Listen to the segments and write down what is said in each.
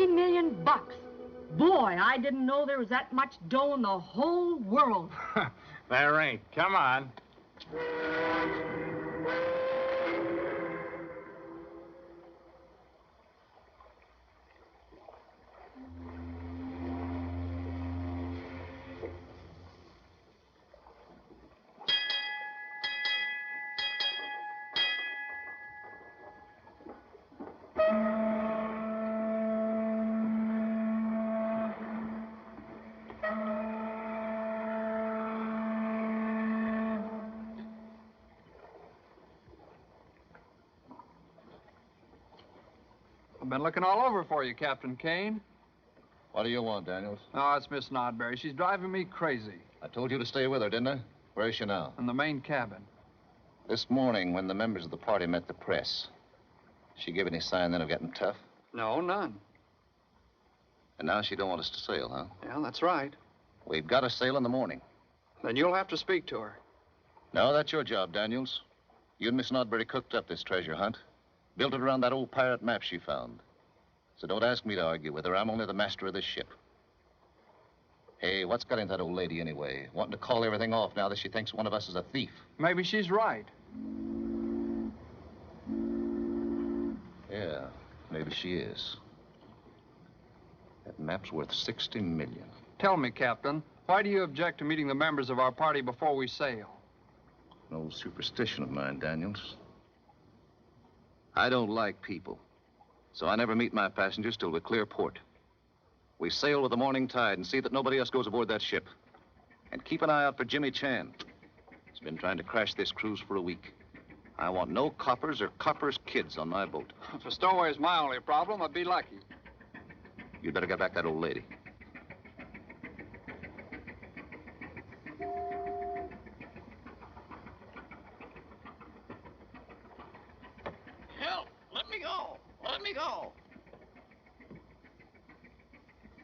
$60 million. Boy, I didn't know there was that much dough in the whole world. There ain't. Come on. I've been looking all over for you, Captain Kane. What do you want, Daniels? Oh, it's Miss Nodberry. She's driving me crazy. I told you to stay with her, didn't I? Where is she now? In the main cabin. This morning, when the members of the party met the press, she give any sign then of getting tough? No, none. And now she don't want us to sail, huh? Yeah, that's right. We've got to sail in the morning. Then you'll have to speak to her. No, that's your job, Daniels. You and Miss Nodberry cooked up this treasure hunt. Built it around that old pirate map she found. So don't ask me to argue with her. I'm only the master of this ship. Hey, what's got into that old lady anyway? Wanting to call everything off now that she thinks one of us is a thief. Maybe she's right. Yeah, maybe she is. That map's worth $60 million. Tell me, Captain, why do you object to meeting the members of our party before we sail? An old superstition of mine, Daniels. I don't like people, so I never meet my passengers till we clear port. We sail with the morning tide and see that nobody else goes aboard that ship. And keep an eye out for Jimmy Chan. He's been trying to crash this cruise for a week. I want no coppers or coppers' kids on my boat. If a stowaway's my only problem, I'd be lucky. You'd better get back that old lady. Help! Let me go! Let me go!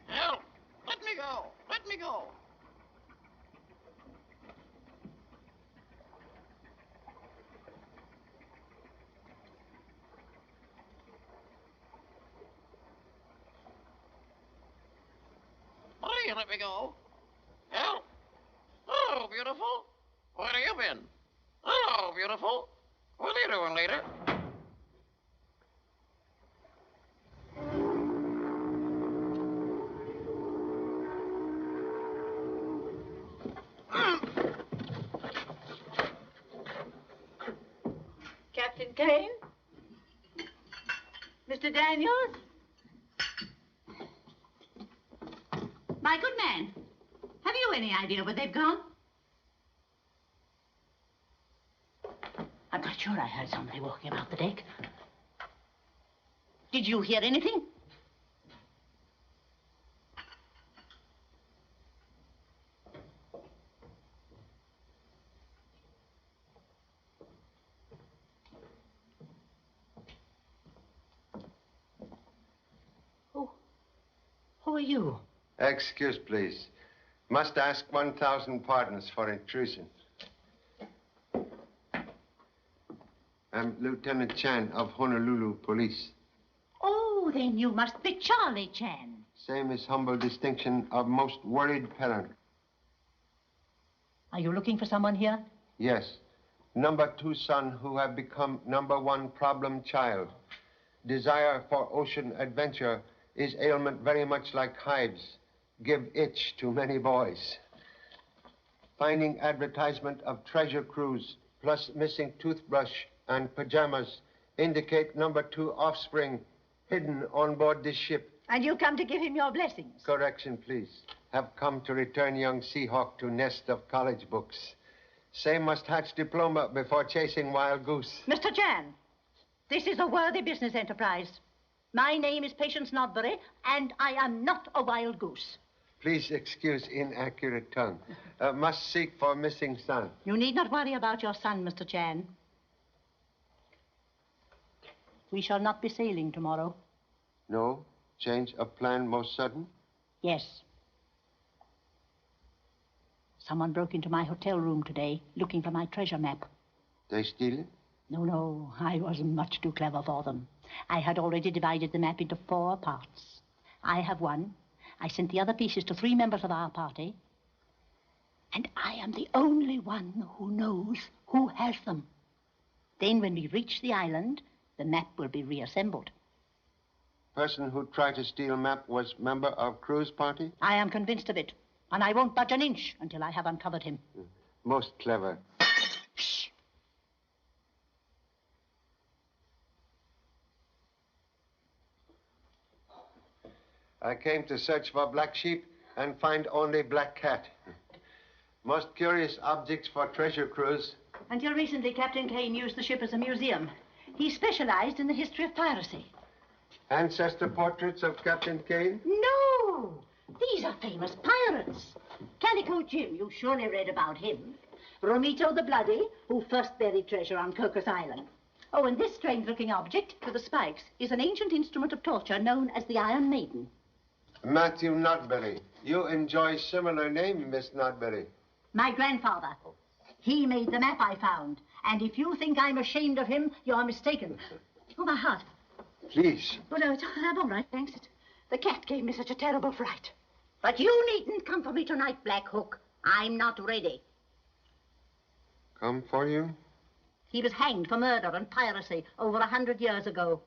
Help! Let me go! Let me go! Please let me go. Help! Hello, beautiful. Where have you been? Hello, beautiful. What are you doing later? Captain Kane? Mr. Daniels? My good man, have you any idea where they've gone? I'm not sure I heard somebody walking about the deck. Did you hear anything? Who are you? Excuse, please. Must ask 1,000 pardons for intrusion. I'm Lieutenant Chan of Honolulu Police. Oh, then you must be Charlie Chan. Same as humble distinction of most worried parent. Are you looking for someone here? Yes. Number 2 son who have become number 1 problem child. Desire for ocean adventure is ailment very much like hives. Give itch to many boys. Finding advertisement of treasure cruise plus missing toothbrush and pajamas indicate number 2 offspring hidden on board this ship. And you come to give him your blessings? Correction, please. Have come to return young Seahawk to nest of college books. Same must hatch diploma before chasing wild goose. Mr. Chan, this is a worthy business enterprise. My name is Patience Nodbury, and I am not a wild goose. Please excuse inaccurate tongue. Must seek for missing son. You need not worry about your son, Mr. Chan. We shall not be sailing tomorrow. No? Change of plan most sudden? Yes. Someone broke into my hotel room today, looking for my treasure map. They steal it? No, I wasn't much too clever for them. I had already divided the map into 4 parts. I have one. I sent the other pieces to 3 members of our party. And I am the only one who knows who has them. Then when we reach the island, the map will be reassembled. Person who tried to steal map was member of crew's party? I am convinced of it. And I won't budge an inch until I have uncovered him. Most clever. Shh. I came to search for black sheep and find only black cat. Most curious objects for treasure cruise. Until recently, Captain Kane used the ship as a museum. He specialized in the history of piracy. Ancestor portraits of Captain Kane? No! These are famous pirates. Calico Jim, you surely read about him. Romito the Bloody, who first buried treasure on Cocos Island. Oh, and this strange-looking object with the spikes is an ancient instrument of torture known as the Iron Maiden. Matthew Notberry. You enjoy similar name, Miss Notberry. My grandfather. He made the map I found. And if you think I'm ashamed of him, you're mistaken. Oh, my heart. Please. Oh, no, I'm all right, thanks. The cat gave me such a terrible fright. But you needn't come for me tonight, Black Hook. I'm not ready. Come for you? He was hanged for murder and piracy over 100 years ago.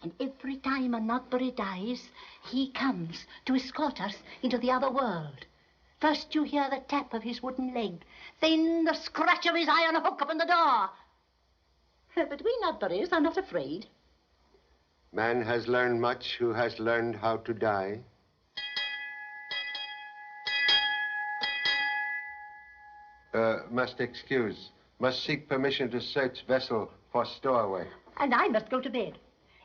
And every time a Notbury dies, he comes to escort us into the other world. First you hear the tap of his wooden leg, then the scratch of his iron hook upon the door. But we Notburys are not afraid. Man has learned much who has learned how to die. Must excuse. Must seek permission to search vessel for stowaway. And I must go to bed.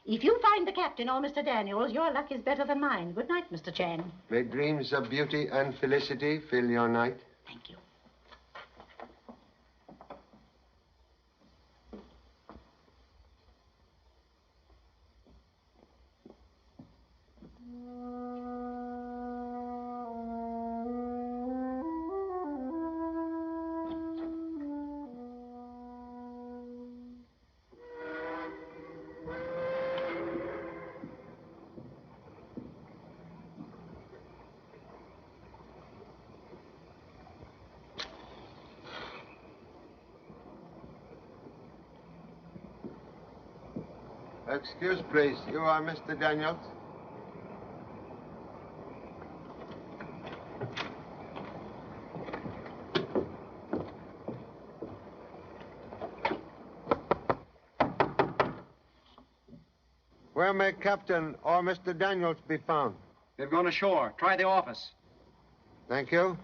If you find the captain or Mr. Daniels, your luck is better than mine. Good night, Mr. Chan. May dreams of beauty and felicity fill your night. Thank you. Excuse, please. You are Mr. Daniels? Where may Captain or Mr. Daniels be found? They've gone ashore. Try the office. Thank you.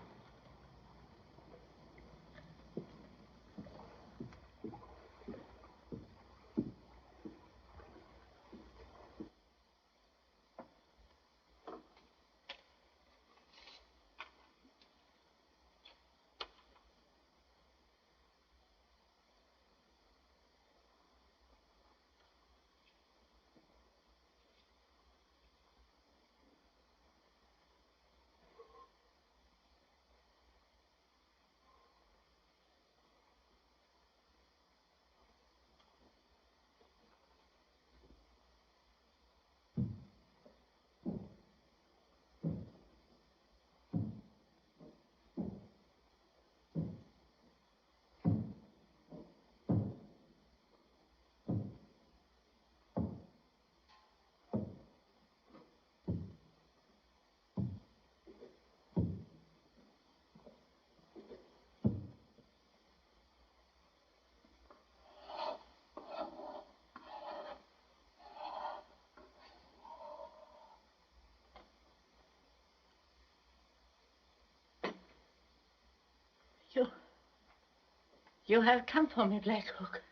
You have come for me, Black Hook.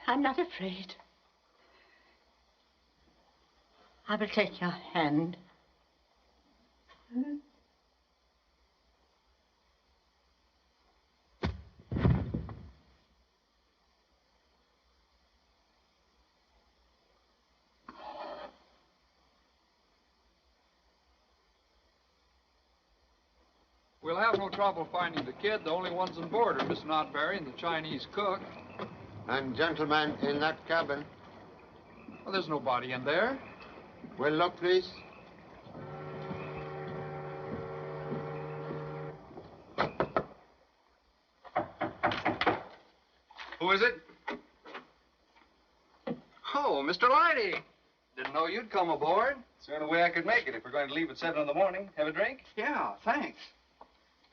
I'm not afraid. I will take your hand. We'll have no trouble finding the kid. The only ones on board are Miss Notberry and the Chinese cook. And gentlemen in that cabin. Well, there's nobody in there. Will look, please. Who is it? Oh, Mr. Lighty. Didn't know you'd come aboard. It's the only way I could make it if we're going to leave at 7 in the morning. Have a drink? Yeah, thanks.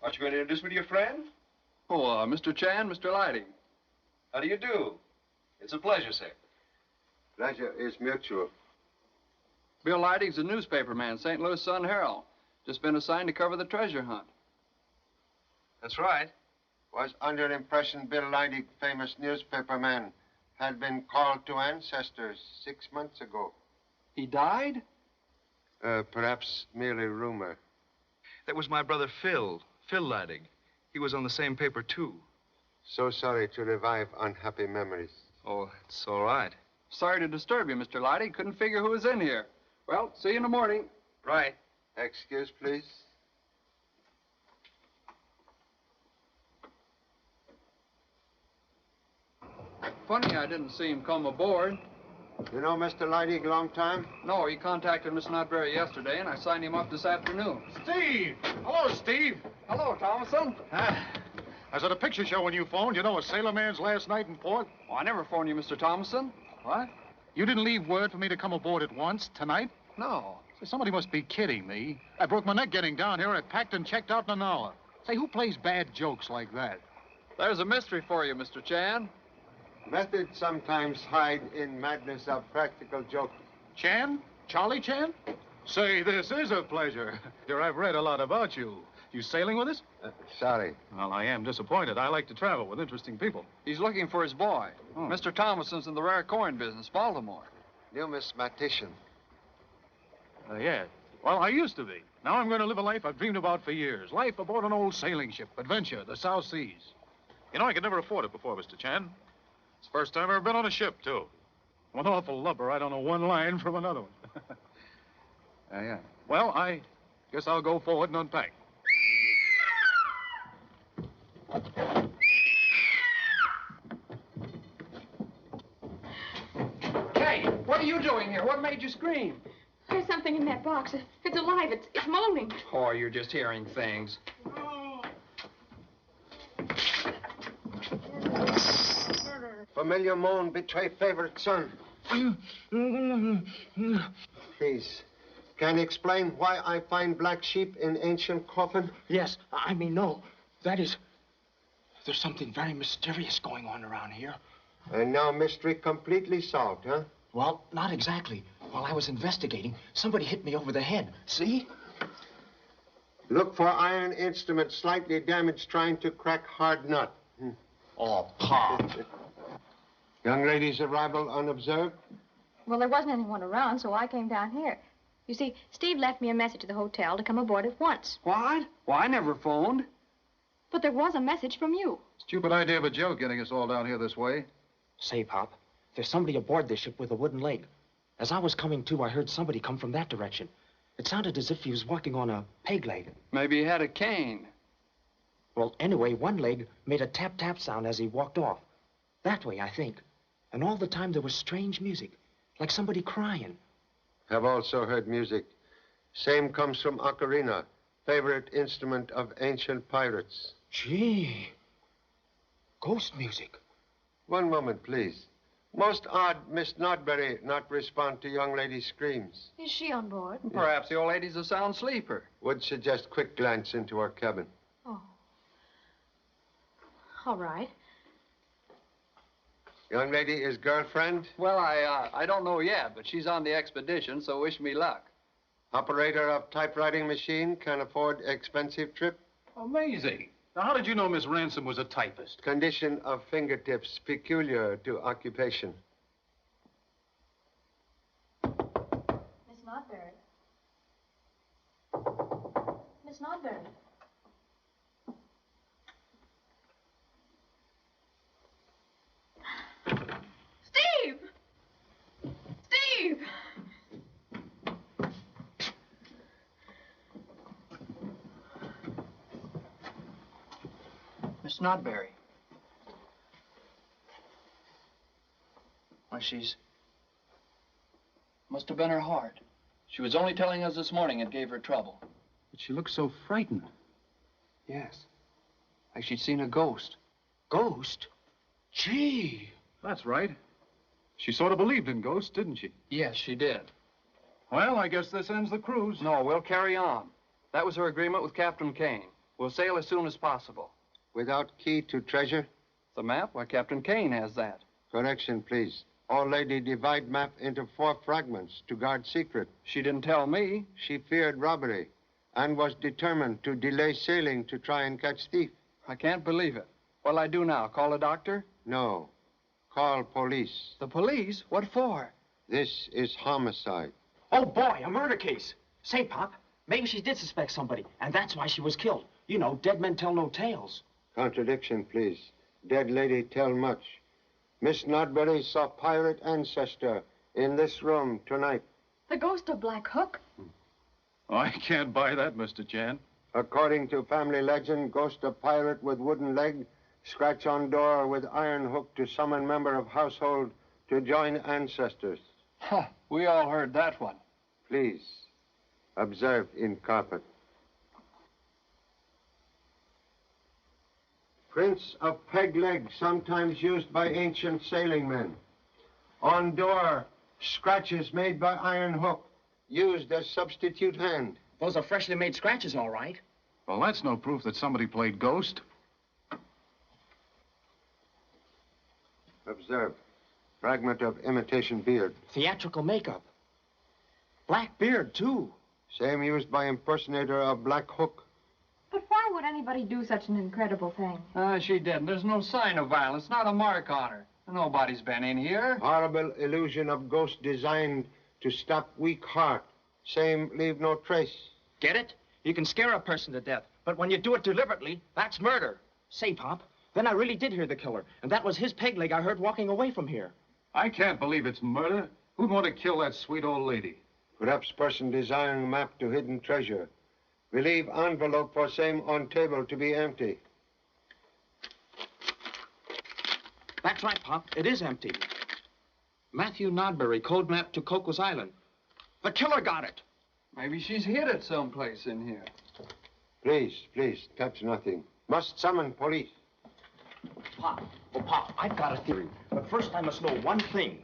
Aren't you going to introduce me to your friend? Oh, Mr. Chan, Mr. Lighty. How do you do? It's a pleasure, sir. Pleasure is mutual. Bill Lighty's a newspaper man, St. Louis Sun-Herald. Just been assigned to cover the treasure hunt. That's right. Was under impression Bill Leidig, famous newspaper man, had been called to ancestors 6 months ago. He died? Perhaps merely rumor. That was my brother Phil Leidig. He was on the same paper, too. So sorry to revive unhappy memories. Oh, it's all right. Sorry to disturb you, Mr. Lighty. Couldn't figure who was in here. Well, see you in the morning. Right. Excuse, please. Funny I didn't see him come aboard. You know Mr. Leidig long time? No, he contacted Miss Notberry yesterday, and I signed him up this afternoon. Steve! Hello, Steve. Hello, Thomason. I was at a picture show when you phoned. You know, a sailor man's last night in port. Oh, I never phoned you, Mr. Thomason. What? You didn't leave word for me to come aboard at once tonight? No. Say, somebody must be kidding me. I broke my neck getting down here. I packed and checked out in an hour. Say, who plays bad jokes like that? There's a mystery for you, Mr. Chan. Methods sometimes hide in madness of practical joke. Chan? Charlie Chan? Say, this is a pleasure. Here, I've read a lot about you. You sailing with us? Sorry. Well, I am disappointed. I like to travel with interesting people. He's looking for his boy. Oh. Mr. Thomason's in the rare coin business, Baltimore. Numismatician. Yeah. Well, I used to be. Now I'm going to live a life I've dreamed about for years. Life aboard an old sailing ship. Adventure, the South Seas. You know, I could never afford it before, Mr. Chan. It's the first time I've ever been on a ship, too. I'm an awful lubber. I don't know one line from another one. Yeah. Well, I guess I'll go forward and unpack. Hey, what are you doing here? What made you scream? There's something in that box. It's alive. It's molding. Oh, you're just hearing things. Familiar moan betray favorite son. Please. Can you explain why I find black sheep in ancient coffin? Yes, I mean, no. That is, there's something very mysterious going on around here. And now mystery completely solved, huh? Well, not exactly. While I was investigating, somebody hit me over the head. See? Look for iron instrument slightly damaged trying to crack hard nut. Oh, Pop. Young lady's arrival unobserved? Well, there wasn't anyone around, so I came down here. You see, Steve left me a message at the hotel to come aboard at once. What? Well, I never phoned. But there was a message from you. Stupid idea of a joke getting us all down here this way. Say, Pop, there's somebody aboard this ship with a wooden leg. As I was coming to, I heard somebody come from that direction. It sounded as if he was walking on a peg leg. Maybe he had a cane. Well, anyway, one leg made a tap-tap sound as he walked off. That way, I think. And all the time there was strange music, like somebody crying. Have also heard music. Same comes from ocarina, favorite instrument of ancient pirates. Gee, ghost music. One moment, please. Most odd, Miss Notberry not respond to young lady's screams. Is she on board? Perhaps the old lady's a sound sleeper. Would suggest quick glance into her cabin. Oh. All right. Young lady is girlfriend? Well, I don't know yet, but she's on the expedition, so wish me luck. Operator of typewriting machine, can afford expensive trip? Amazing. Now, how did you know Miss Ransom was a typist? Condition of fingertips peculiar to occupation. Miss Notberry. Miss Notberry. Steve! Steve! Miss Notberry. Why, she's Must have been her heart. She was only telling us this morning it gave her trouble. But she looks so frightened. Yes. Like she'd seen a ghost. Ghost? Gee. That's right. She sort of believed in ghosts, didn't she? Yes, she did. Well, I guess this ends the cruise. No, we'll carry on. That was her agreement with Captain Kane. We'll sail as soon as possible. Without key to treasure? The map? Why, Captain Kane has that. Correction, please. Old lady divide map into 4 fragments to guard secret. She didn't tell me. She feared robbery and was determined to delay sailing to try and catch thief. I can't believe it. What'll I do now? Call a doctor? No. Call police. The police? What for? This is homicide. Oh, boy, a murder case. Say, Pop, maybe she did suspect somebody, and that's why she was killed. You know, dead men tell no tales. Contradiction, please. Dead lady tell much. Miss Nodbury saw pirate ancestor in this room tonight. The ghost of Black Hook? I can't buy that, Mr. Chan. According to family legend, ghost of pirate with wooden leg, scratch on door with iron hook to summon member of household to join ancestors. Huh, we all heard that one. Please, observe in carpet. Prints of peg leg, sometimes used by ancient sailing men. On door, scratches made by iron hook, used as substitute hand. Those are freshly made scratches, all right. Well, that's no proof that somebody played ghost. Observe. Fragment of imitation beard. Theatrical makeup. Black beard, too. Same used by impersonator of Black Hook. But why would anybody do such an incredible thing? She didn't. There's no sign of violence, not a mark on her. Nobody's been in here. Horrible illusion of ghost designed to stop weak heart. Same leave no trace. Get it? You can scare a person to death, but when you do it deliberately, that's murder. Say, Pop, then I really did hear the killer, and that was his peg leg I heard walking away from here. I can't believe it's murder. Who'd want to kill that sweet old lady? Perhaps person desiring map to hidden treasure. Relieve envelope for same on table to be empty. That's right, Pop. It is empty. Matthew Nodbury, code map to Cocos Island. The killer got it. Maybe she's hid it someplace in here. Please, touch nothing. Must summon police. Pop, oh, Pop, I've got a theory. But first I must know one thing.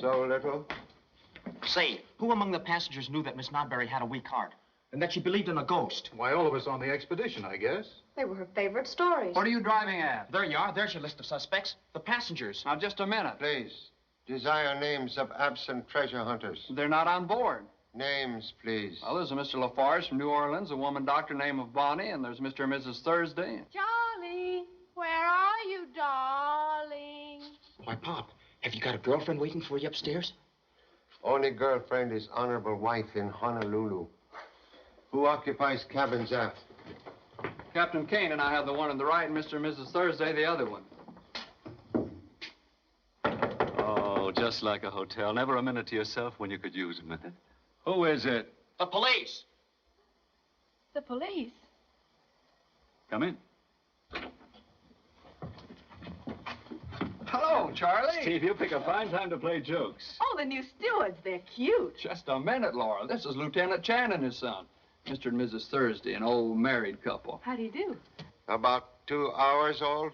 So little? Say, who among the passengers knew that Miss Nodbury had a weak heart? And that she believed in a ghost? Why, all of us on the expedition, I guess. They were her favorite stories. What are you driving at? There you are. There's your list of suspects. The passengers. Now, just a minute. Please. Desire names of absent treasure hunters. They're not on board. Names, please. Well, there's a Mr. LaFarge from New Orleans, a woman doctor named of Bonnie, and there's Mr. and Mrs. Thursday. Charlie, where are you, darling? Why, Pop, have you got a girlfriend waiting for you upstairs? Only girlfriend is honorable wife in Honolulu. Who occupies cabins aft? Captain Kane and I have the one on the right, and Mr. and Mrs. Thursday the other one. Oh, just like a hotel. Never a minute to yourself when you could use a minute. Who is it? The police. The police? Come in. Hello, Charlie. Steve, you pick a fine time to play jokes. Oh, the new stewards. They're cute. Just a minute, Laura. This is Lieutenant Chan and his son. Mr. and Mrs. Thursday, an old married couple. How do you do? About 2 hours old?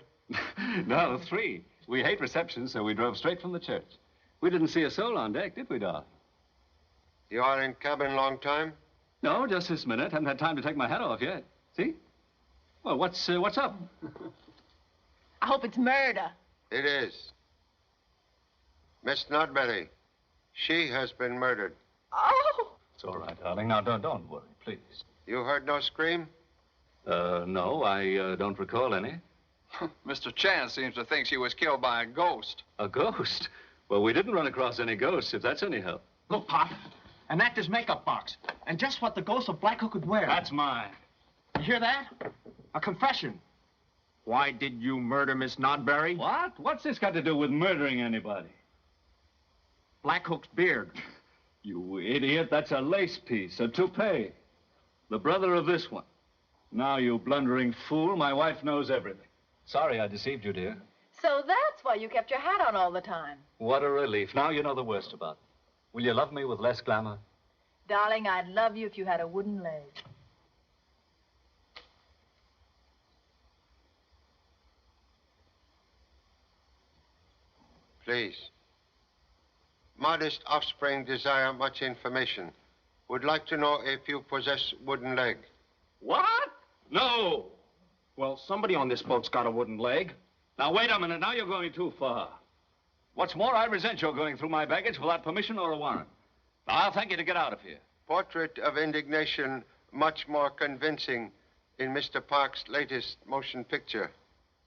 No, 3. We hate receptions, so we drove straight from the church. We didn't see a soul on deck, did we, darling? You are in cabin long time? No, just this minute. Haven't had time to take my hat off yet. See? Well, what's up? I hope it's murder. It is. Miss Nodbury, she has been murdered. Oh! It's all right, darling. Now, don't worry, please. You heard no scream? No, I don't recall any. Mr. Chan seems to think she was killed by a ghost. A ghost? Well, we didn't run across any ghosts, if that's any help. Look, Pop, an actor's makeup box. And just what the ghost of Black Hook would wear. That's mine. You hear that? A confession. Why did you murder Miss Nodbury? What? What's this got to do with murdering anybody? Black Hook's beard. You idiot, that's a lace piece, a toupee. The brother of this one. Now, you blundering fool, my wife knows everything. Sorry I deceived you, dear. So that's why you kept your hat on all the time. What a relief. Now you know the worst about it. Will you love me with less glamour? Darling, I'd love you if you had a wooden leg. Please. Modest offspring desire much information. Would like to know if you possess wooden leg. What? No. Well, somebody on this boat's got a wooden leg. Now, wait a minute. Now you're going too far. What's more, I resent your going through my baggage without permission or a warrant. Now, I'll thank you to get out of here. Portrait of indignation much more convincing in Mr. Park's latest motion picture.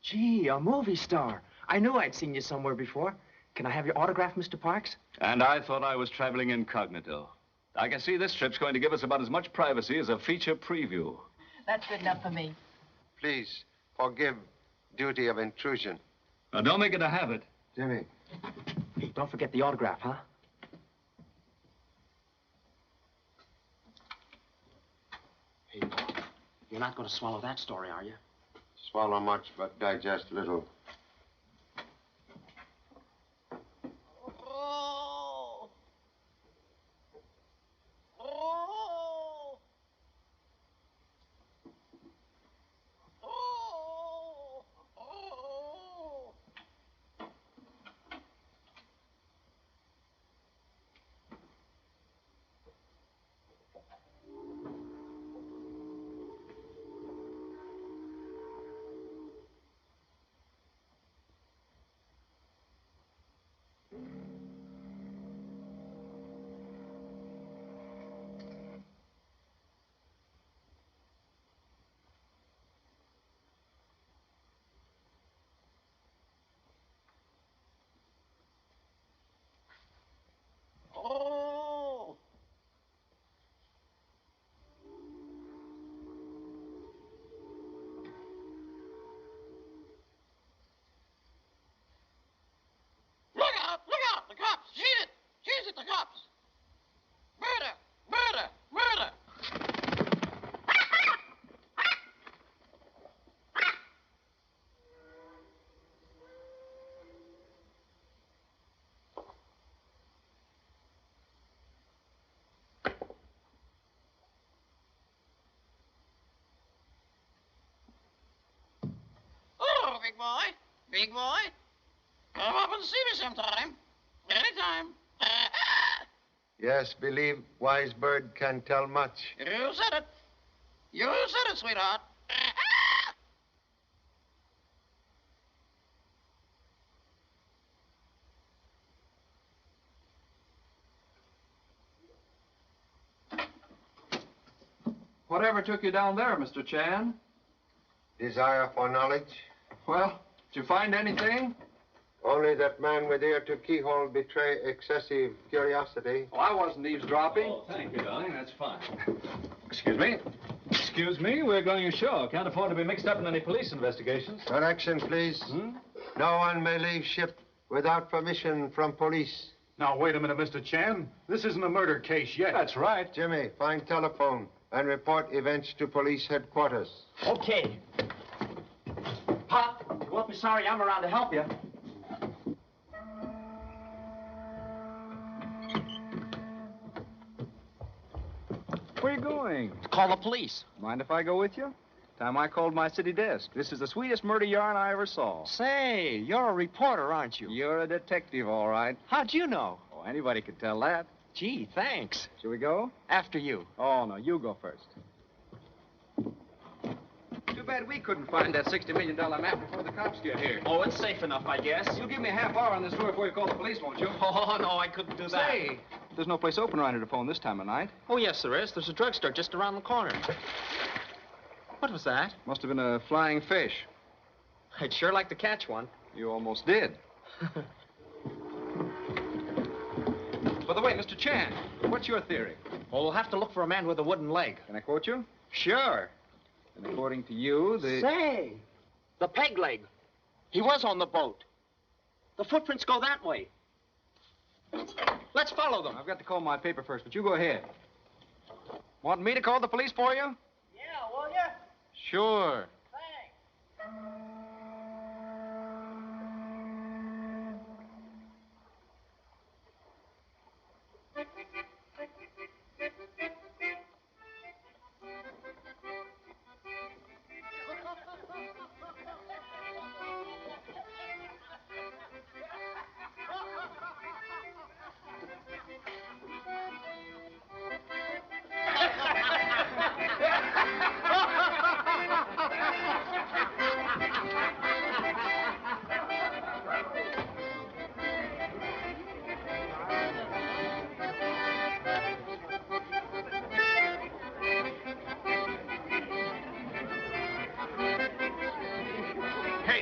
Gee, a movie star. I knew I'd seen you somewhere before. Can I have your autograph, Mr. Parks? And I thought I was traveling incognito. I can see this trip's going to give us about as much privacy as a feature preview. That's good enough for me. Please forgive duty of intrusion. Now, don't make it a habit. Jimmy. Hey, don't forget the autograph, huh? Hey, you're not going to swallow that story, are you? Swallow much, but digest little. The cops! Murder! Murder! Murder! Oh, big boy. Big boy. Come up and see me sometime. Anytime. Yes, believe wise bird can tell much. You said it. You said it, sweetheart. Whatever took you down there, Mr. Chan? Desire for knowledge? Well, did you find anything? Only that man with ear to keyhole betray excessive curiosity. Oh, I wasn't eavesdropping. Oh, thank you, darling. That's fine. Excuse me. Excuse me. We're going ashore. Can't afford to be mixed up in any police investigations. Correction, please. No one may leave ship without permission from police. Now, wait a minute, Mr. Chan. This isn't a murder case yet. That's right. Jimmy, find telephone and report events to police headquarters. Okay. Pop, you won't be sorry I'm around to help you. Where are you going? Call the police. Mind if I go with you? Time I called my city desk. This is the sweetest murder yarn I ever saw. Say, you're a reporter, aren't you? You're a detective, all right. How'd you know? Oh, anybody could tell that. Gee, thanks. Shall we go? After you. Oh, no, you go first. Too bad we couldn't find that $60 million map before the cops get here. Oh, it's safe enough, I guess. You'll give me a half hour on this tour before you call the police, won't you? Oh, no, I couldn't do that. Say, there's no place open around here to phone this time of night. Oh, yes, there is. There's a drugstore just around the corner. What was that? Must have been a flying fish. I'd sure like to catch one. You almost did. By the way, Mr. Chan, what's your theory? Well, we'll have to look for a man with a wooden leg. Can I quote you? Sure. And according to you, Say, the peg leg. He was on the boat. The footprints go that way. Let's follow them. I've got to call my paper first, but you go ahead. Want me to call the police for you? Yeah, will ya? Sure. Thanks.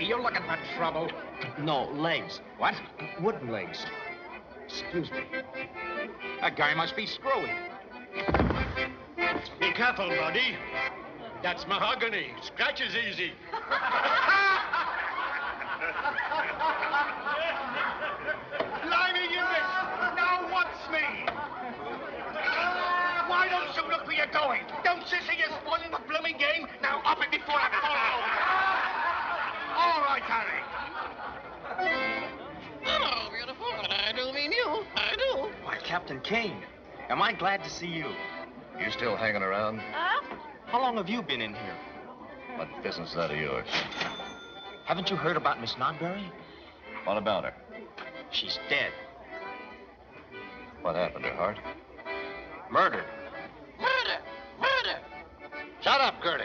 Hey, you're looking for trouble. No, legs. What? Wooden legs. Excuse me. That guy must be screwy. Be careful, buddy. That's mahogany. Scratches easy. Blimey, you miss. Now what's me? Why don't you look where you're going? Don't you see you're spoiling the blooming game? Now up it before I fall over. All right, Harry. Hello, beautiful. And I do mean you. I do. Why, Captain Kane, am I glad to see you? You still hanging around? How long have you been in here? What business is that of yours? Haven't you heard about Miss Nodbury? What about her? She's dead. What happened to her, Hart? Murdered. Murder! Murder! Shut up, Gertie.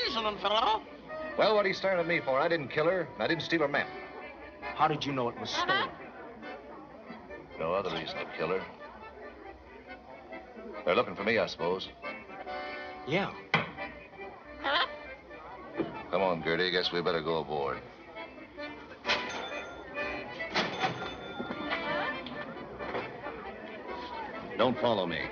Insolent fellow. Well, what are you staring at me for? I didn't kill her. I didn't steal her map. How did you know it was stolen? No other reason to kill her. They're looking for me, I suppose. Yeah. Huh? Come on, Gertie. Guess we better go aboard. Don't follow me.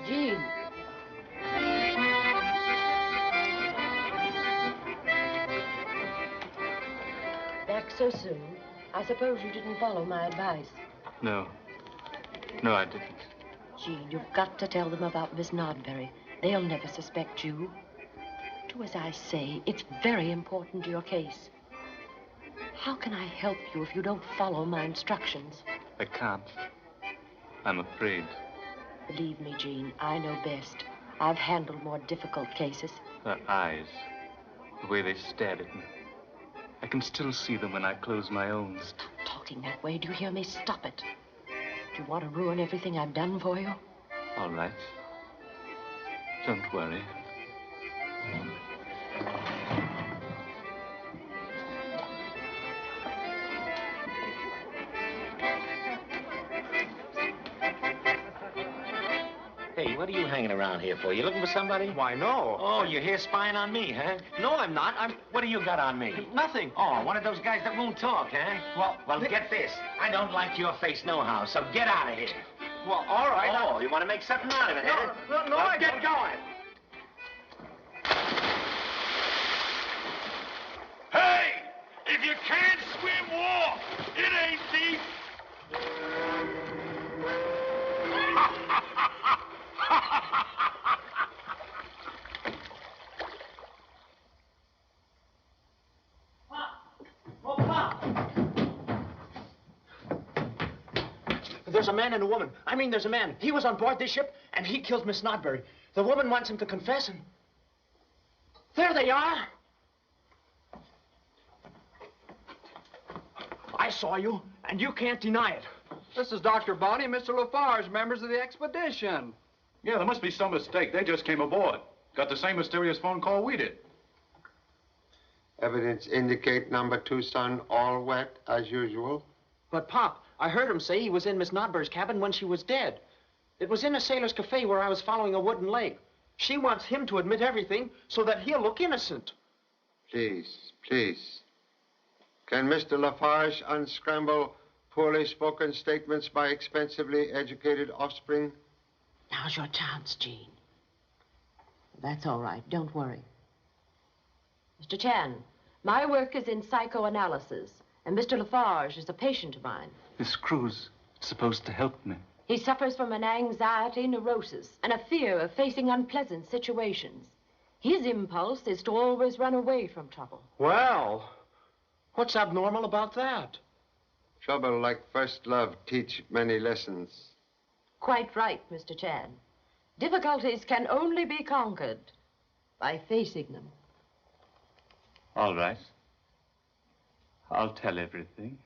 Jean. Back so soon? I suppose you didn't follow my advice. No. No, I didn't. Jean, you've got to tell them about Miss Nodbury. They'll never suspect you. Do as I say. It's very important to your case. How can I help you if you don't follow my instructions? I can't. I'm afraid. Believe me, Jean, I know best. I've handled more difficult cases. Her eyes, the way they stared at me. I can still see them when I close my own. Stop talking that way. Do you hear me? Stop it. Do you want to ruin everything I've done for you? All right. Don't worry. Hey, what are you hanging around here for? You looking for somebody? Why, no. Oh, you're here spying on me, huh? No, I'm not. What do you got on me? Nothing. Oh, one of those guys that won't talk, huh? Well, get this. I don't like your face nohow, so get out of here. Well, all right. Oh, you want to make something out of it, huh? No, well, get going. Hey! If you can't swim, walk! It ain't deep! There's a man and a woman. I mean, there's a man. He was on board this ship, and he killed Miss Nodbury. The woman wants him to confess, and there they are. I saw you, and you can't deny it. This is Dr. Bonney and Mr. Lafarge, members of the expedition. Yeah, there must be some mistake. They just came aboard. Got the same mysterious phone call we did. Evidence indicate number 2 son all wet as usual. But, Pop, I heard him say he was in Miss Nodbury's cabin when she was dead. It was in a sailor's cafe where I was following a wooden leg. She wants him to admit everything so that he'll look innocent. Please, please. Can Mr. Lafarge unscramble poorly spoken statements by expensively educated offspring? Now's your chance, Jean. That's all right. Don't worry. Mr. Chan, my work is in psychoanalysis, and Mr. Lafarge is a patient of mine. This cruise is supposed to help me. He suffers from an anxiety neurosis and a fear of facing unpleasant situations. His impulse is to always run away from trouble. Well, what's abnormal about that? Trouble like first love teach many lessons. Quite right, Mr. Chan. Difficulties can only be conquered by facing them. All right. I'll tell everything.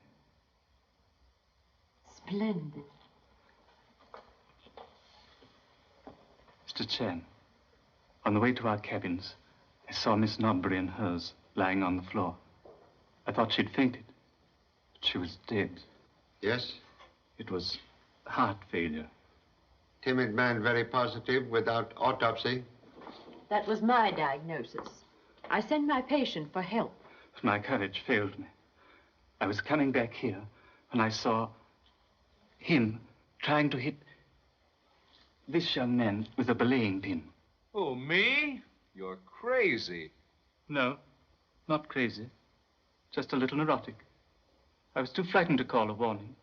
Splendid. Mr. Chan, on the way to our cabins, I saw Miss Nodbury and hers lying on the floor. I thought she'd fainted, but she was dead. Yes? It was heart failure. Timid man, very positive, without autopsy. That was my diagnosis. I sent my patient for help. But my courage failed me. I was coming back here when I saw him trying to hit this young man with a belaying pin. Oh, me? You're crazy. No, not crazy. Just a little neurotic. I was too frightened to call a warning.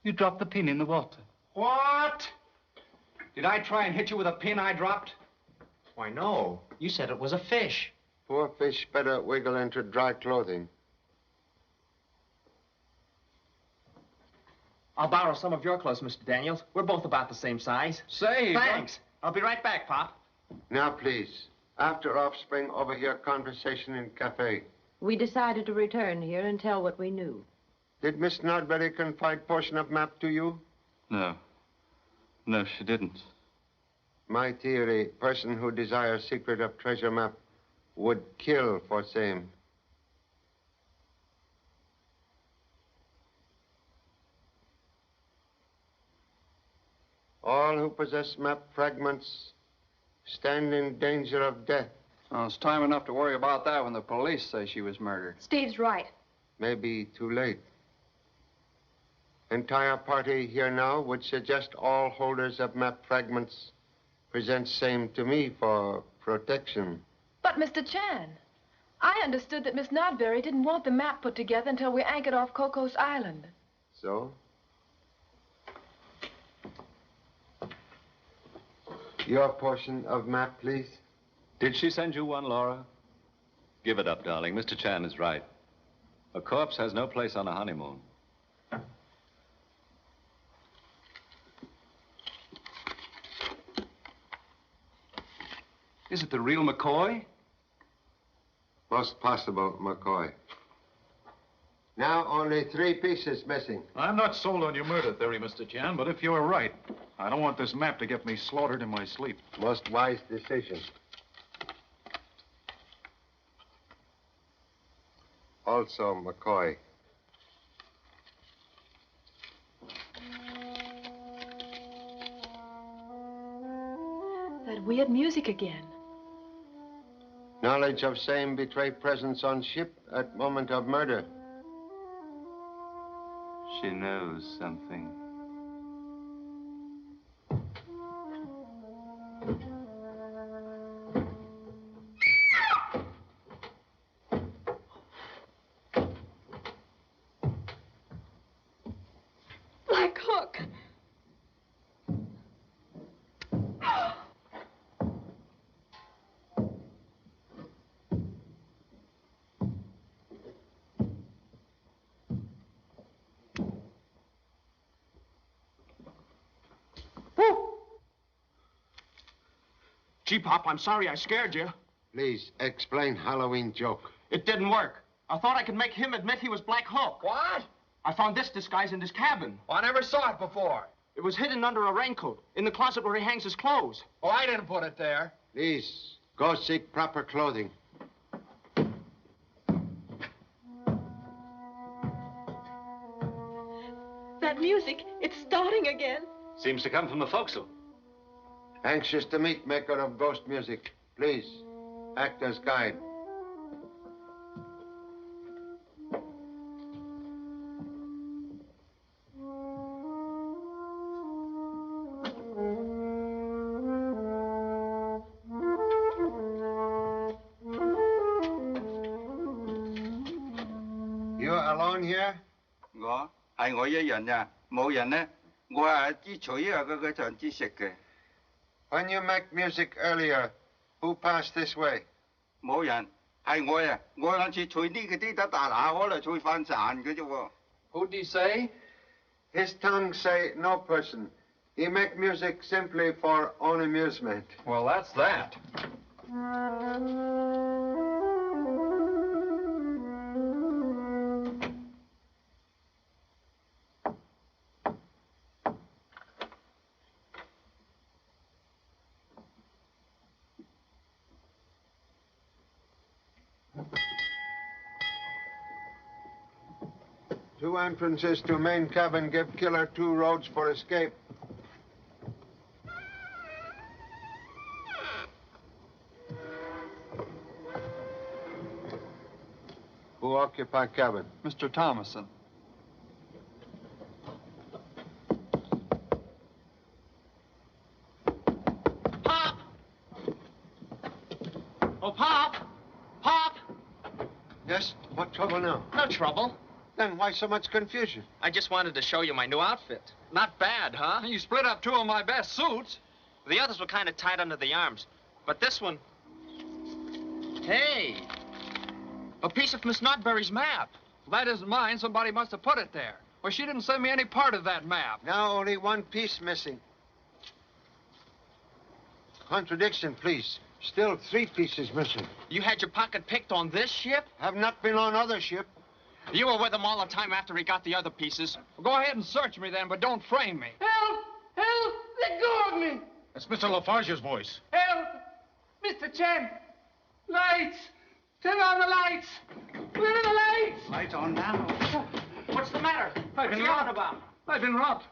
You dropped the pin in the water. What? Did I try and hit you with a pin I dropped? Why, no. You said it was a fish. Poor fish better wiggle into dry clothing. I'll borrow some of your clothes, Mr. Daniels. We're both about the same size. Say, thanks. I'll be right back, Pop. Now, please. After offspring, over here, conversation in cafe. We decided to return here and tell what we knew. Did Miss Nodbury confide portion of map to you? No. No, she didn't. My theory, person who desires secret of treasure map would kill for same. All who possess map fragments stand in danger of death. Well, it's time enough to worry about that when the police say she was murdered. Steve's right. Maybe too late. Entire party here now would suggest all holders of map fragments present same to me for protection. But, Mr. Chan, I understood that Miss Nodbury didn't want the map put together until we anchored off Cocos Island. So? Your portion of map, please. Did she send you one, Laura? Give it up, darling. Mr. Chan is right. A corpse has no place on a honeymoon. Is it the real McCoy? Most possible, McCoy. Now only 3 pieces missing. I'm not sold on your murder theory, Mr. Chan, but if you're right, I don't want this map to get me slaughtered in my sleep. Most wise decision. Also, McCoy. That weird music again. Knowledge of same betray presence on ship at moment of murder. She knows something. Black Hook. Gee, Pop, I'm sorry I scared you. Please, explain Halloween joke. It didn't work. I thought I could make him admit he was Black Hook. What? I found this disguise in his cabin. Well, I never saw it before. It was hidden under a raincoat, in the closet where he hangs his clothes. Oh, I didn't put it there. Please, go seek proper clothing. That music, it's starting again. Seems to come from the forecastle. Anxious to meet maker of ghost music. Please, act as guide. You're alone here? 係我一人呀，冇人呢。我係支取啊，嗰場支食嘅。When you make music earlier, who passed this way? 冇人，係我呀。我兩次取呢嗰啲得大拿，可能取翻賺嘅啫喎。Who'd he say? His tongue say no person. He make music simply for own amusement. Well, that's that. Two entrances to main cabin. Give killer 2 roads for escape. Who occupy cabin? Mr. Thomason. Pop! Oh, Pop! Pop! Yes? What trouble now? No trouble. Then why so much confusion? I just wanted to show you my new outfit. Not bad, huh? You split up 2 of my best suits. The others were kind of tight under the arms. But this one... Hey! A piece of Miss Notberry's map. That isn't mine. Somebody must have put it there. Well, she didn't send me any part of that map. Now only 1 piece missing. Contradiction, please. Still 3 pieces missing. You had your pocket picked on this ship? Have not been on other ship. You were with him all the time after he got the other pieces. Well, go ahead and search me then, but don't frame me. Help! Help! Let go of me! That's Mr. Lafarge's voice. Help! Mr. Chen! Lights! Turn on the lights! Where are the lights? Lights on now. What's the matter? I've been What's he on robbed. about? I've been robbed.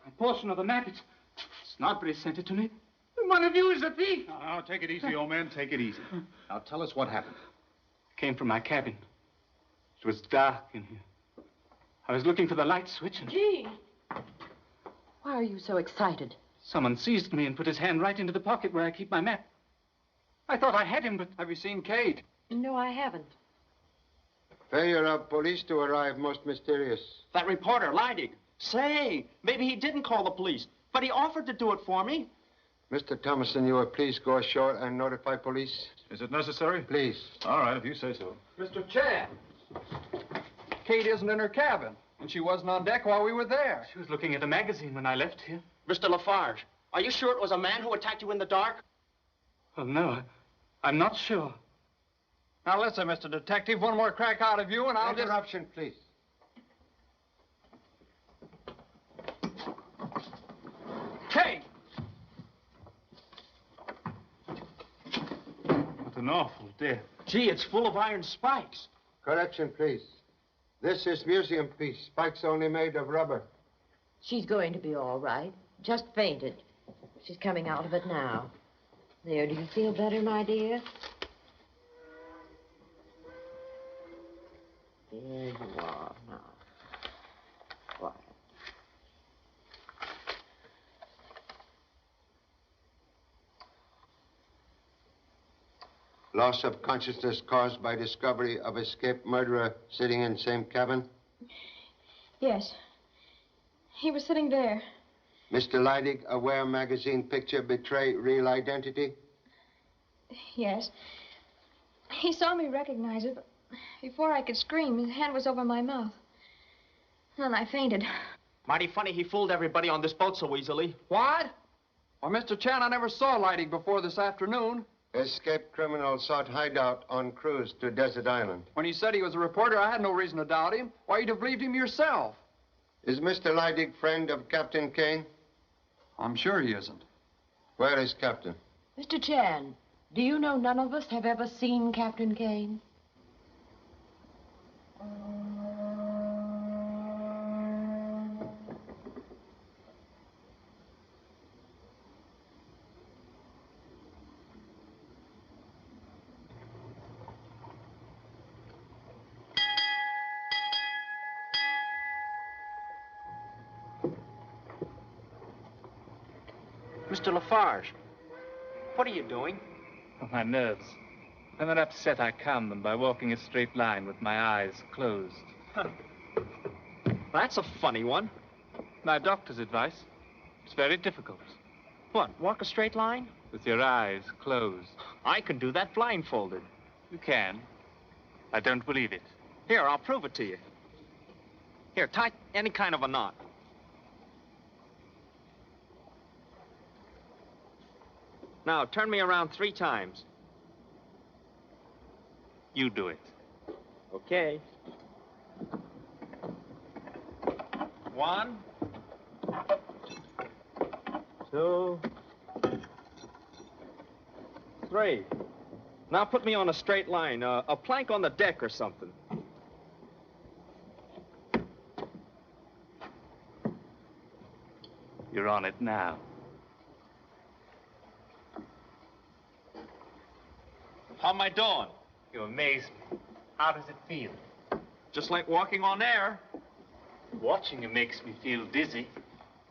A portion of the map, it's Snodbury sent it to me. One of you is a thief. Now, take it easy, old man. Take it easy. Now, tell us what happened. It came from my cabin. It was dark in here. I was looking for the light switch and... Gee! Why are you so excited? Someone seized me and put his hand right into the pocket where I keep my map. I thought I had him, but... Have you seen Kate? No, I haven't. Failure of police to arrive most mysterious. That reporter, Leidig. Say, maybe he didn't call the police, but he offered to do it for me. Mr. Thomason, you will please go ashore and notify police? Is it necessary? Please. All right, if you say so. Mr. Chan. Kate isn't in her cabin, and she wasn't on deck while we were there. She was looking at a magazine when I left here. Mr. Lafarge, are you sure it was a man who attacked you in the dark? Well, no, I'm not sure. Now, listen, Mr. Detective, one more crack out of you, and I'll just... Interruption, please. Kate! What an awful death. Gee, it's full of iron spikes. Correction, please. This is museum piece. Spikes only made of rubber. She's going to be all right. Just fainted. She's coming out of it now. There, do you feel better, my dear? There you are now. Quiet. Loss of consciousness caused by discovery of escaped murderer sitting in same cabin. Yes. He was sitting there. Mr. Leidig, aware magazine picture betray real identity? Yes. He saw me recognize it, but before I could scream, his hand was over my mouth. Then I fainted. Mighty funny he fooled everybody on this boat so easily. What? Well, Mr. Chan, I never saw Leidig before this afternoon. Escaped criminal sought hideout on cruise to Desert Island. When he said he was a reporter, I had no reason to doubt him. Why, you'd have believed him yourself. Is Mr. Leidig friend of Captain Kane? I'm sure he isn't. Where is Captain? Mr. Chan, do you know none of us have ever seen Captain Kane? Mr. Lafarge, what are you doing? Oh, my nerves. When they're upset, I calm them by walking a straight line with my eyes closed. That's a funny one. My doctor's advice. It's very difficult. What, walk a straight line? With your eyes closed. I can do that blindfolded. You can. I don't believe it. Here, I'll prove it to you. Here, tie any kind of a knot. Now, turn me around 3 times. You do it. Okay. 1, 2, 3. Now put me on a straight line, a plank on the deck or something. You're on it now. How am I doing? You amaze me. How does it feel? Just like walking on air. Watching you makes me feel dizzy.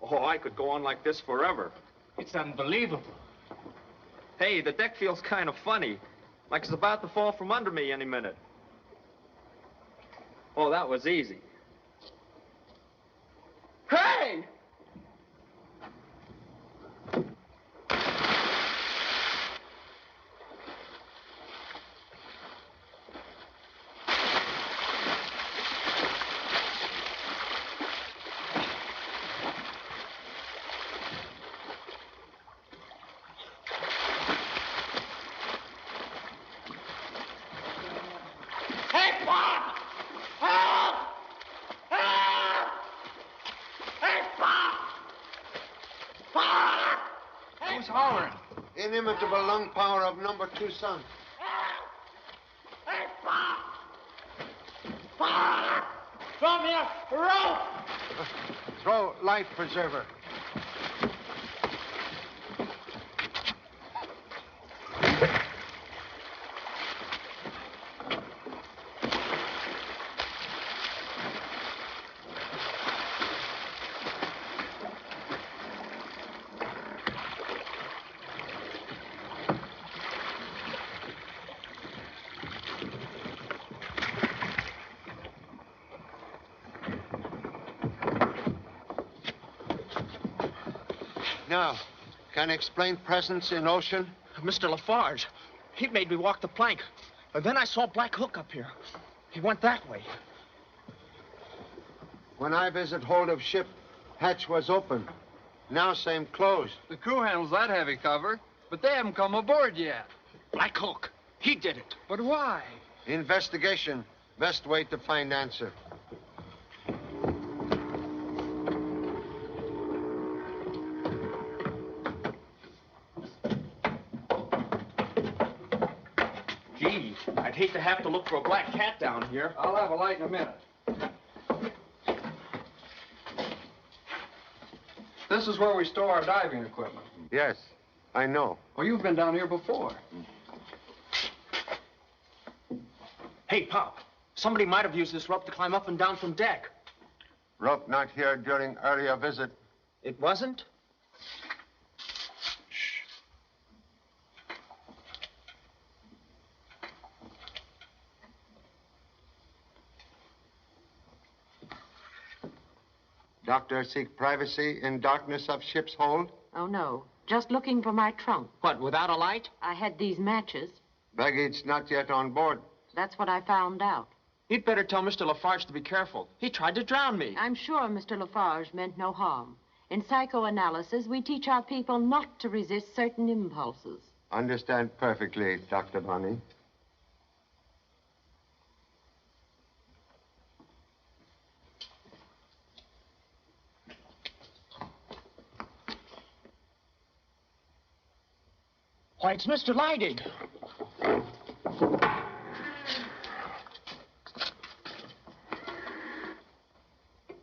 Oh, I could go on like this forever. It's unbelievable. Hey, the deck feels kind of funny. Like it's about to fall from under me any minute. Oh, that was easy. Hey! Hey, Bob! Help! Help! Hey, Bob! Bob! Who's hollering? Inimitable lung power of number 2 son. Hey, Bob! Bob! Throw me a rope! Throw life preserver. Now, can you explain presence in ocean? Mr. Lafarge, he made me walk the plank. And then I saw Black Hook up here. He went that way. When I visit hold of ship, hatch was open. Now same closed. The crew handles that heavy cover, but they haven't come aboard yet. Black Hook, he did it. But why? Investigation. Best way to find answer. Gee, I'd hate to have to look for a black cat down here. I'll have a light in a minute. This is where we store our diving equipment. Yes, I know. Well, you've been down here before. Hey, Pop, somebody might have used this rope to climb up and down from deck. Rope not here during earlier visit. It wasn't? Doctor seek privacy in darkness of ship's hold. Oh, no. Just looking for my trunk. What, without a light? I had these matches. Baggage not yet on board. That's what I found out. You'd better tell Mr. Lafarge to be careful. He tried to drown me. I'm sure Mr. Lafarge meant no harm. In psychoanalysis, we teach our people not to resist certain impulses. Understand perfectly, Dr. Bonnie. Why, it's Mr. Leidig.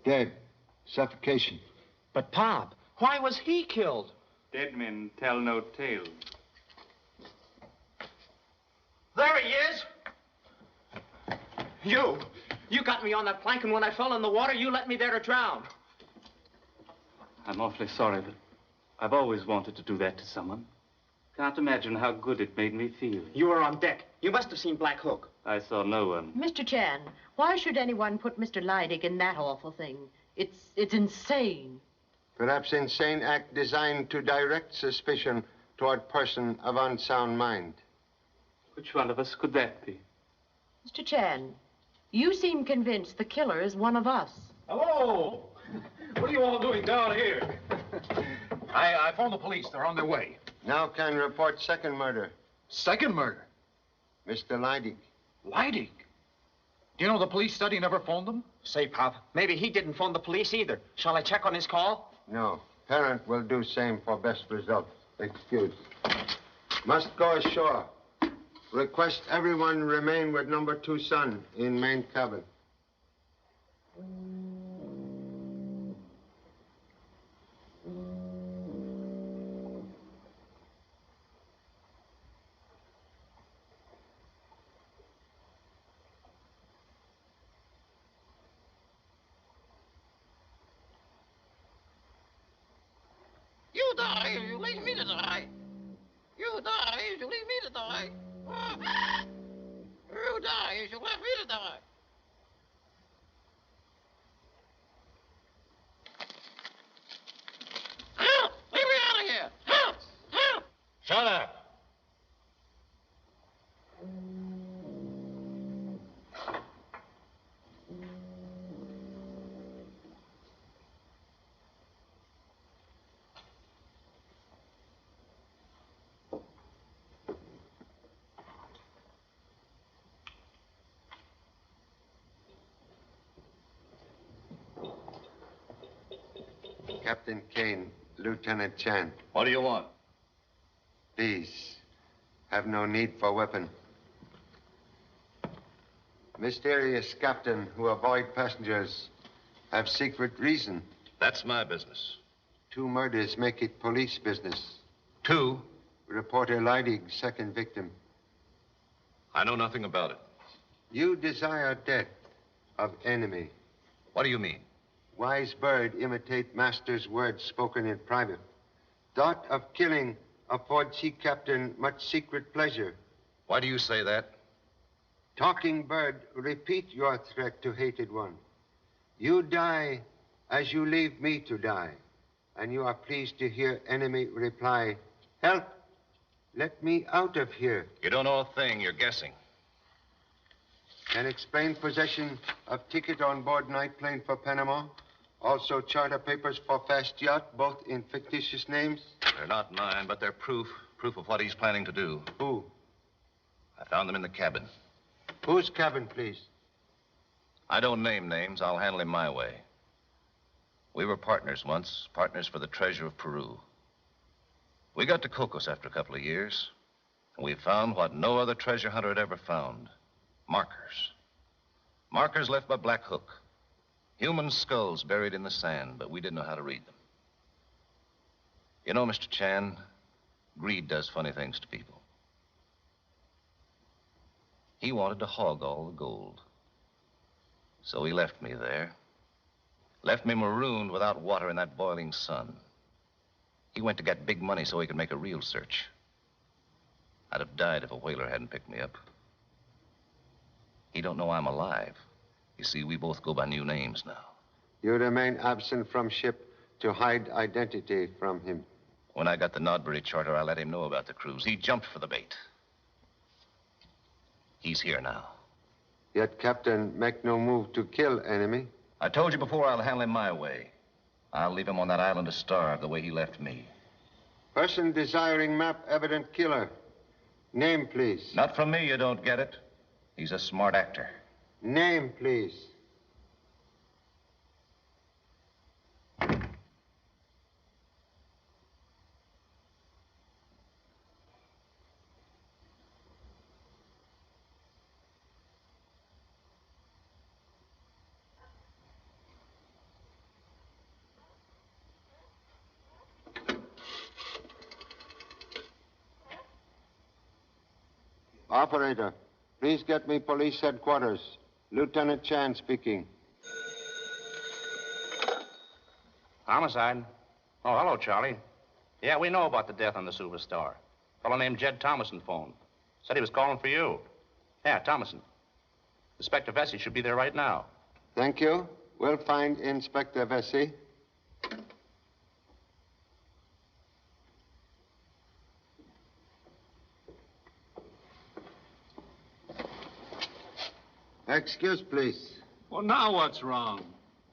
Dead. Suffocation. But, Pop, why was he killed? Dead men tell no tales. There he is. You got me on that plank, and when I fell in the water, you let me there to drown. I'm awfully sorry, but I've always wanted to do that to someone. Can't imagine how good it made me feel. You were on deck. You must have seen Black Hook. I saw no one. Mr. Chan, why should anyone put Mr. Leidig in that awful thing? It's insane. Perhaps insane act designed to direct suspicion toward person of unsound mind. Which one of us could that be? Mr. Chan, you seem convinced the killer is one of us. Hello! What are you all doing down here? I phoned the police. They're on their way. Now can report second murder. Second murder? Mr. Leidig. Leidig? Do you know the police said he never phoned them? Say, Pop, maybe he didn't phone the police either. Shall I check on his call? No. Parent will do same for best result. Excuse. Must go ashore. Request everyone remain with number 2 son in main cabin. You die if you leave me to die. You die if you leave me to die. You die if you left me to die. Help! Leave me out of here! Help! Help! Shut up. Captain Kane, Lieutenant Chan. What do you want? Please, have no need for weapon. Mysterious captain who avoid passengers have secret reason. That's my business. 2 murders make it police business. 2? Reporter Leidig, second victim. I know nothing about it. You desire death of enemy. What do you mean? Wise bird imitate master's words spoken in private. Thought of killing afford sea captain much secret pleasure. Why do you say that? Talking bird, repeat your threat to hated one. You die as you leave me to die. And you are pleased to hear enemy reply, help, let me out of here. You don't know a thing, you're guessing. Can explain possession of ticket on board night plane for Panama. Also charter papers for fast yacht, both in fictitious names. They're not mine, but they're proof of what he's planning to do. Who? I found them in the cabin. Whose cabin, please? I don't name names. I'll handle him my way. We were partners once, partners for the treasure of Peru. We got to Cocos after a couple of years, and we found what no other treasure hunter had ever found. Markers. Markers left by Black Hook. Human skulls buried in the sand, but we didn't know how to read them. You know, Mr. Chan, greed does funny things to people. He wanted to hog all the gold. So he left me there. Left me marooned without water in that boiling sun. He went to get big money so he could make a real search. I'd have died if a whaler hadn't picked me up. He don't know I'm alive. You see, we both go by new names now. You remain absent from ship to hide identity from him. When I got the Nodbury charter, I let him know about the cruise. He jumped for the bait. He's here now. Yet Captain make no move to kill enemy. I told you before I'll handle him my way. I'll leave him on that island to starve the way he left me. Person desiring map evident killer. Name, please. Not from me, you don't get it. He's a smart actor. Name, please. Operator, please get me police headquarters. Lieutenant Chan speaking. Homicide. Oh, hello, Charlie. Yeah, we know about the death on the Superstar. A fellow named Jed Thomason phoned. Said he was calling for you. Yeah, Thomason. Inspector Vesey should be there right now. Thank you. We'll find Inspector Vesey. Excuse, please. Well, now what's wrong?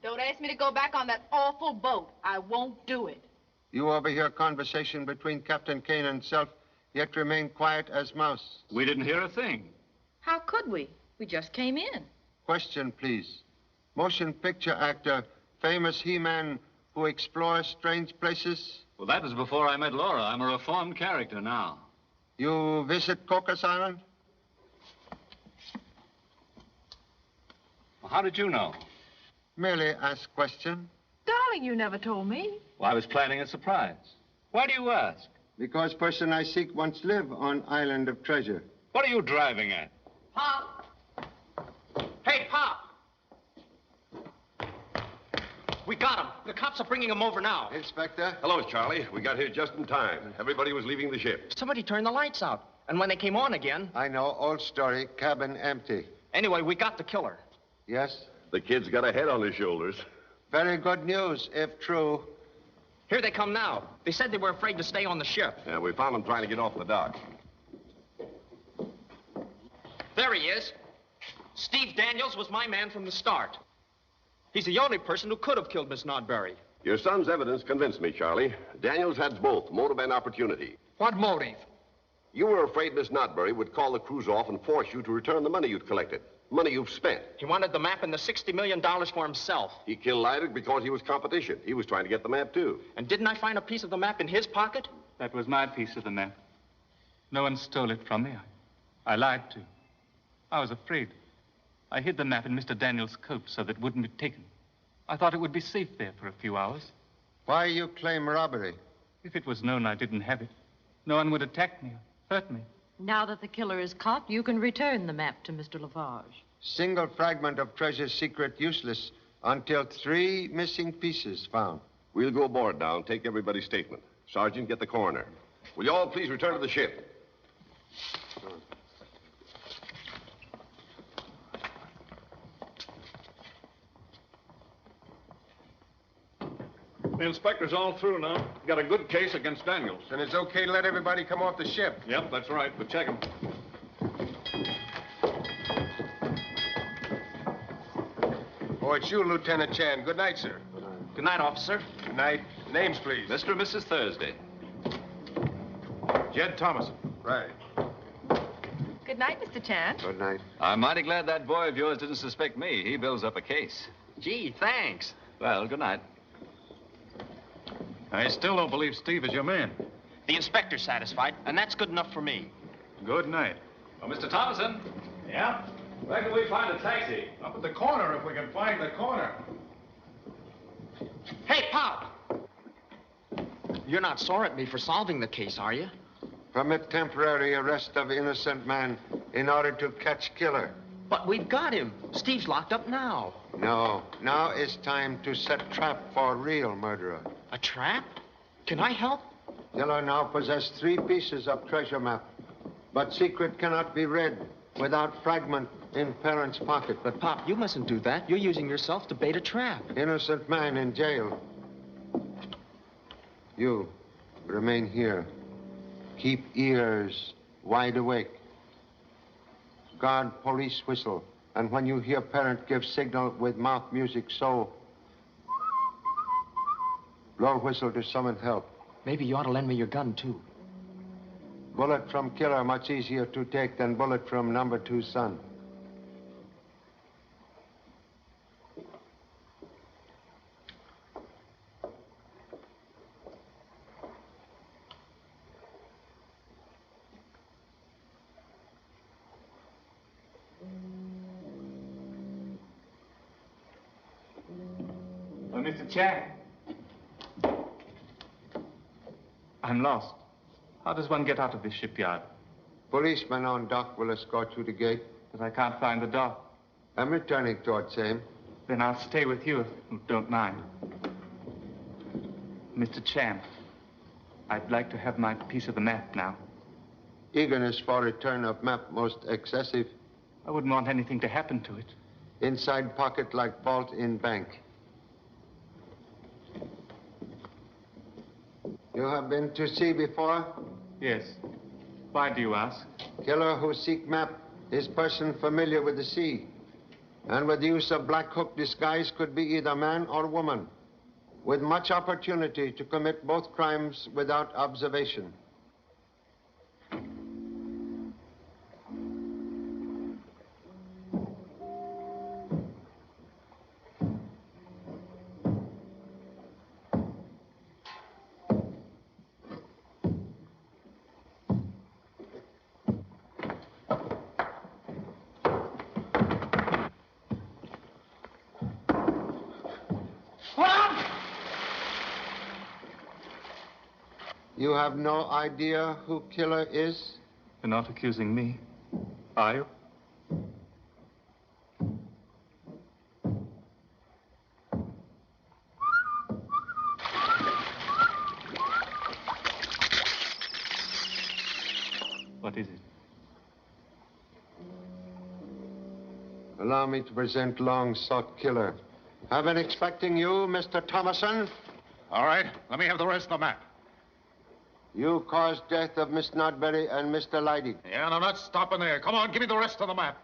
Don't ask me to go back on that awful boat. I won't do it. You overhear conversation between Captain Kane and self, yet remain quiet as mouse. We didn't hear a thing. How could we? We just came in. Question, please. Motion picture actor, famous He-Man who explores strange places? Well, that was before I met Laura. I'm a reformed character now. You visit Cocos Island? How did you know? Merely ask question. Darling, you never told me. Well, I was planning a surprise. Why do you ask? Because person I seek once live on island of treasure. What are you driving at? Pop! Hey, Pop! We got him. The cops are bringing him over now. Inspector? Hello, Charlie. We got here just in time. Everybody was leaving the ship. Somebody turned the lights out. And when they came on again... I know. Old story. Cabin empty. Anyway, we got the killer. Yes? The kid's got a head on his shoulders. Very good news, if true. Here they come now. They said they were afraid to stay on the ship. Yeah, we found them trying to get off the dock. There he is. Steve Daniels was my man from the start. He's the only person who could have killed Miss Nodbury. Your son's evidence convinced me, Charlie. Daniels had both, motive and opportunity. What motive? You were afraid Miss Nodbury would call the crews off and force you to return the money you'd collected. Money you've spent. He wanted the map and the $60 million for himself. He killed Lydic because he was competition. He was trying to get the map, too. And didn't I find a piece of the map in his pocket? That was my piece of the map. No one stole it from me. I lied to you. I was afraid. I hid the map in Mr. Daniels' coat so that it wouldn't be taken. I thought it would be safe there for a few hours. Why you claim robbery? If it was known I didn't have it, no one would attack me or hurt me. Now that the killer is caught, you can return the map to Mr. Lafarge. Single fragment of treasure's secret useless until 3 missing pieces found. We'll go aboard now and take everybody's statement. Sergeant, get the coroner. Will you all please return to the ship? The inspector's all through now. Got a good case against Daniels. Then it's okay to let everybody come off the ship. Yep, that's right, but check him. Oh, it's you, Lieutenant Chan. Good night, sir. Good night, officer. Good night. Names, please. Mr. and Mrs. Thursday. Jed Thomason. Right. Good night, Mr. Chan. Good night. I'm mighty glad that boy of yours didn't suspect me. He builds up a case. Gee, thanks. Well, good night. I still don't believe Steve is your man. The inspector's satisfied, and that's good enough for me. Good night. Oh, Mr. Thomason. Yeah? Where can we find a taxi? Up at the corner, if we can find the corner. Hey, Pop! You're not sore at me for solving the case, are you? Permit temporary arrest of innocent man in order to catch killer. But we've got him. Steve's locked up now. No. Now is time to set trap for real murderer. A trap? Can I help? Killer now possess 3 pieces of treasure map. But secret cannot be read without fragment in parent's pocket. But, Pop, you mustn't do that. You're using yourself to bait a trap. Innocent man in jail. You remain here. Keep ears wide awake. Guard police whistle. And when you hear parent give signal with mouth music, so blow whistle to summon help. Maybe you ought to lend me your gun, too. Bullet from killer much easier to take than bullet from number 2 son. Oh, Mr. Chan. I'm lost. How does one get out of this shipyard? Policeman on dock will escort you to gate. But I can't find the dock. I'm returning toward same. Then I'll stay with you if you don't mind. Mr. Chan, I'd like to have my piece of the map now. Eagerness for return of map most excessive. I wouldn't want anything to happen to it. Inside pocket like vault in bank. You have been to sea before? Yes. Why do you ask? Killer who seek map is person familiar with the sea. And with use of Black Hook disguise could be either man or woman. With much opportunity to commit both crimes without observation. You have no idea who killer is? You're not accusing me, are you? What is it? Allow me to present long-sought killer. I've been expecting you, Mr. Thomason. All right, let me have the rest of the map. You caused death of Miss Nodbury and Mr. Leidig. Yeah, and I'm not stopping there. Come on, give me the rest of the map.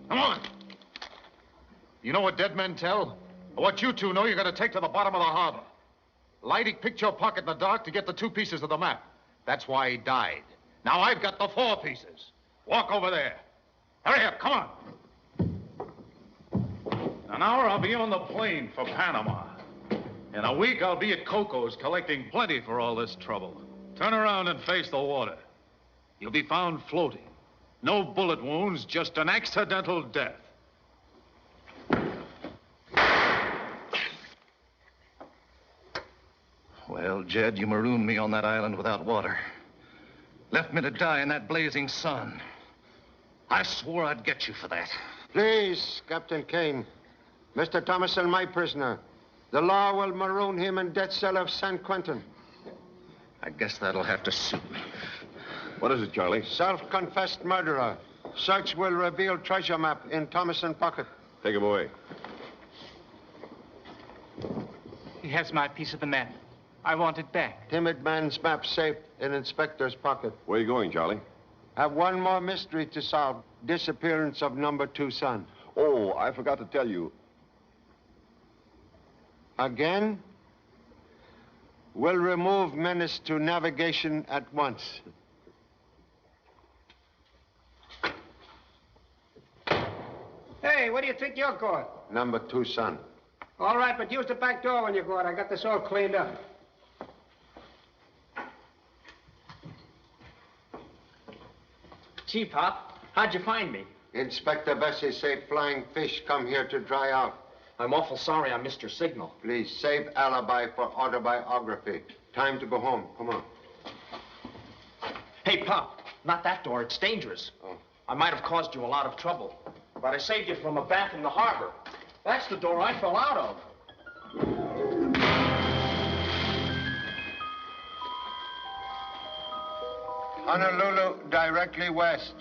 Come on. You know what dead men tell? What you two know, you got to take to the bottom of the harbor. Leidig picked your pocket in the dark to get the 2 pieces of the map. That's why he died. Now I've got the 4 pieces. Walk over there. Hurry up, come on. In an hour, I'll be on the plane for Panama. In a week, I'll be at Coco's collecting plenty for all this trouble. Turn around and face the water. You'll be found floating. No bullet wounds, just an accidental death. Well, Jed, you marooned me on that island without water. Left me to die in that blazing sun. I swore I'd get you for that. Please, Captain Kane. Mr. Thomason, my prisoner. The law will maroon him in death cell of San Quentin. I guess that'll have to suit me. What is it, Charlie? Self-confessed murderer. Search will reveal treasure map in Thomason pocket. Take him away. He has my piece of the map. I want it back. Timid man's map safe in inspector's pocket. Where are you going, Charlie? Have one more mystery to solve. Disappearance of number 2 son. Oh, I forgot to tell you. Again? We'll remove menace to navigation at once. Hey, where do you think you're going? Number 2 son. All right, but use the back door when you go out. I got this all cleaned up. Gee, Pop, how'd you find me? Inspector Bessie say flying fish come here to dry out. I'm awful sorry I missed your signal. Please, save alibi for autobiography. Time to go home. Come on. Hey, Pop, not that door. It's dangerous. Oh. I might have caused you a lot of trouble, but I saved you from a bath in the harbor. That's the door I fell out of. Honolulu, directly west.